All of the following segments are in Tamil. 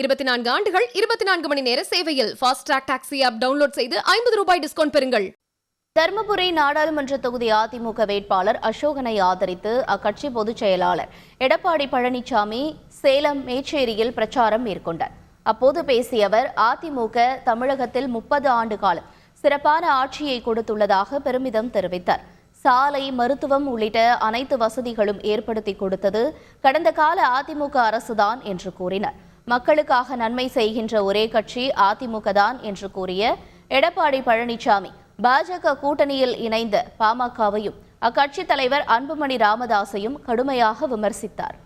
24 ஆண்டுகள் 24 மணி நேர சேவையில் fast track taxi app download செய்து 50 ரூபாய் டிஸ்கவுண்ட் பெறுங்கள். தருமபுரி நாடாளுமன்ற தொகுதி அதிமுக வேட்பாளர் அசோகனை ஆதரித்து அக்கட்சி பொதுச் செயலாளர் எடப்பாடி பழனிசாமி சேலம் மேச்சேரியில் பிரச்சாரம் மேற்கொண்டார். அப்போது பேசிய அவர், அதிமுக தமிழகத்தில் 30 ஆண்டு காலம் சிறப்பான ஆட்சியை கொடுத்துள்ளதாக பெருமிதம் தெரிவித்தார். சாலை, மருத்துவம் உள்ளிட்ட அனைத்து வசதிகளும் ஏற்படுத்தி கொடுத்தது கடந்த கால அதிமுக அரசுதான் என்று கூறினார். மக்களுக்காக நன்மை செய்கின்ற ஒரே கட்சி அதிமுக தான் என்று கூறிய எடப்பாடி பழனிசாமி, பாஜக கூட்டணியில் இணைந்த பாமகவையும் அக்கட்சி தலைவர் அன்புமணி ராமதாஸையும் கடுமையாக விமர்சித்தார்.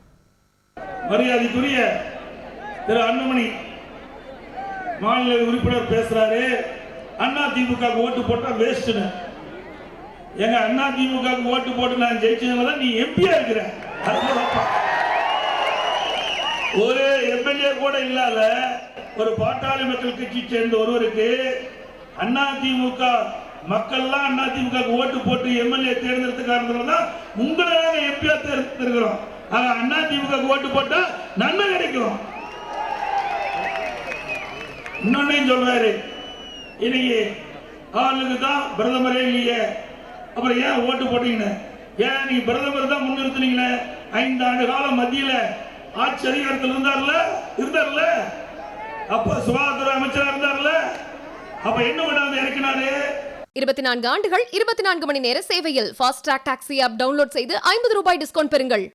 மரியாதைக்குரிய திரு அன்புமணி மாநில உறுப்பினர் பேசுறாரு, அதிமுக ஓட்டு போட்டா வேஸ்ட்னு. எங்க அதிமுக ஓட்டு போட்டு நான் ஜெயிச்சதுனால நீ எம்பியா இருக்கிற, ஒரு எம்எல்ஏ கூட இல்லாத ஒரு பாட்டாளி மக்கள் கட்சி சேர்ந்த ஒருவருக்கு அதிமுக மக்கள்லாம் அதிமுக ஓட்டு போட்டு எம்எல்ஏ தேர்ந்தெடுத்த காரணத்தினால உங்களை எம்பியா தேர்ந்தெடுக்கிறோம். அதிமுக ஓட்டு போட்டா நன்மை கிடைக்கும். இன்னொன்னையும் சொல்றாரு, இன்னைக்கு ஆளுக்கு தான் பிரதமரே இல்லையே, அப்புறம் ஏன் ஓட்டு போட்டீங்கன்னு. ஏன் நீங்க பிரதமர் தான் முன்னிறுத்தினீங்களே, 5 ஆண்டு காலம் மத்தியில ஆட்சி அதிகாரத்தில் இருந்தார்ல, அப்ப சுகாதார அமைச்சரா இருந்தார்ல, அப்ப என்ன பண்ணாம இறக்கினாரு. 24 ஆண்டுகள் 24 மணி நேர சேவையில் fast track taxi app download செய்து 50 ரூபாய் டிஸ்கவுண்ட் பெறுங்கள்.